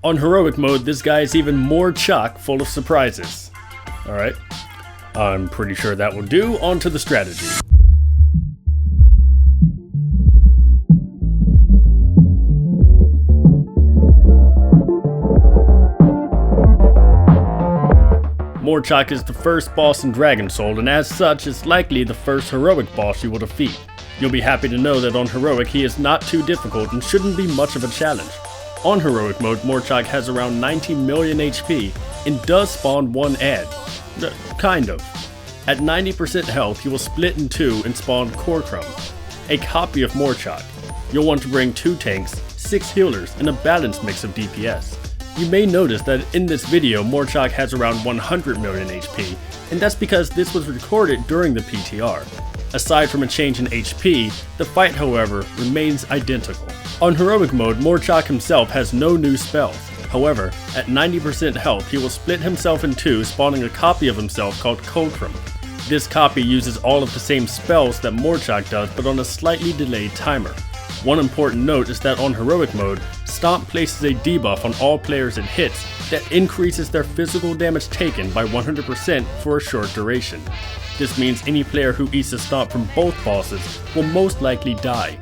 On heroic mode, this guy is even more chock full of surprises. Alright, I'm pretty sure that will do. On to the strategy. Morchok is the first boss in Dragon Soul, and as such is likely the first heroic boss you will defeat. You'll be happy to know that on heroic he is not too difficult and shouldn't be much of a challenge. On heroic mode, Morchok has around 90 million HP and does spawn one ad. Kind of. At 90% health, he will split in two and spawn Core Crumb, a copy of Morchok. You'll want to bring 2 tanks, 6 healers, and a balanced mix of DPS. You may notice that in this video, Morchok has around 100 million HP, and that's because this was recorded during the PTR. Aside from a change in HP, the fight, however, remains identical. On heroic mode, Morchok himself has no new spells. However, at 90% health, he will split himself in two, spawning a copy of himself called Kolkrum. This copy uses all of the same spells that Morchok does, but on a slightly delayed timer. One important note is that on heroic mode, Stomp places a debuff on all players it hits that increases their physical damage taken by 100% for a short duration. This means any player who eats a Stomp from both bosses will most likely die.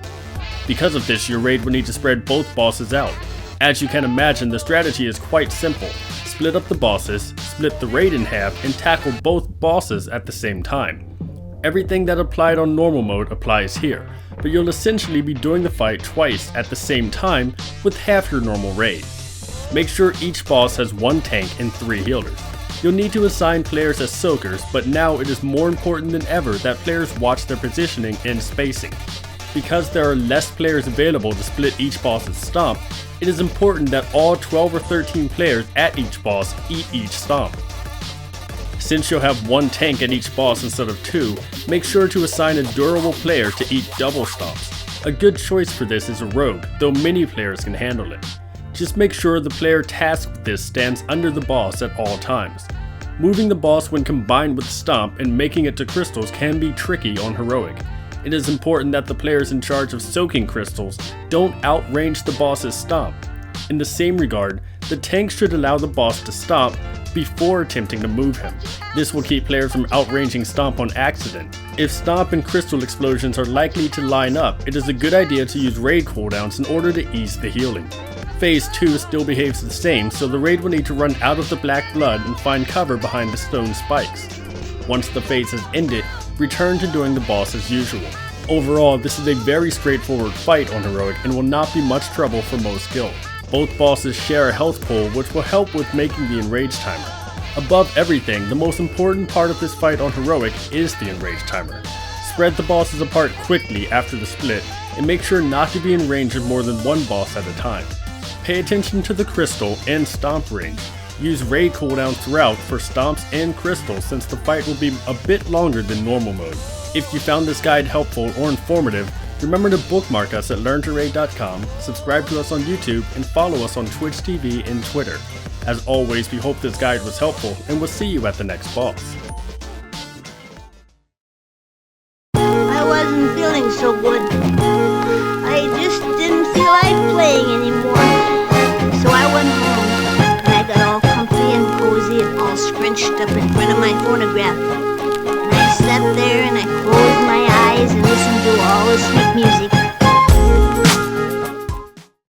Because of this, your raid will need to spread both bosses out. As you can imagine, the strategy is quite simple. Split up the bosses, split the raid in half, and tackle both bosses at the same time. Everything that applied on normal mode applies here, but you'll essentially be doing the fight twice at the same time with half your normal raid. Make sure each boss has 1 tank and 3 healers. You'll need to assign players as soakers, but now it is more important than ever that players watch their positioning and spacing. Because there are less players available to split each boss's stomp, it is important that all 12 or 13 players at each boss eat each stomp. Since you'll have 1 tank at each boss instead of 2, make sure to assign a durable player to eat double stomps. A good choice for this is a rogue, though many players can handle it. Just make sure the player tasked with this stands under the boss at all times. Moving the boss when combined with stomp and making it to crystals can be tricky on heroic. It is important that the players in charge of soaking crystals don't outrange the boss's stomp. In the same regard, the tank should allow the boss to stomp before attempting to move him. This will keep players from outranging stomp on accident. If stomp and crystal explosions are likely to line up, it is a good idea to use raid cooldowns in order to ease the healing. Phase 2 still behaves the same, so the raid will need to run out of the black blood and find cover behind the stone spikes. Once the phase has ended, return to doing the boss as usual. Overall, this is a very straightforward fight on heroic and will not be much trouble for most guilds. Both bosses share a health pool, which will help with making the enrage timer. Above everything, the most important part of this fight on heroic is the enrage timer. Spread the bosses apart quickly after the split, and make sure not to be in range of more than 1 boss at a time. Pay attention to the crystal and stomp range. Use raid cooldowns throughout for stomps and crystals, since the fight will be a bit longer than normal mode. If you found this guide helpful or informative, remember to bookmark us at LearntoRaid.com, subscribe to us on YouTube, and follow us on Twitch TV and Twitter. As always, we hope this guide was helpful, and we'll see you at the next boss. I wasn't feeling so good. I just didn't feel like playing anymore. So I went home, and I got all comfy and cozy and all scrunched up in front of my phonograph.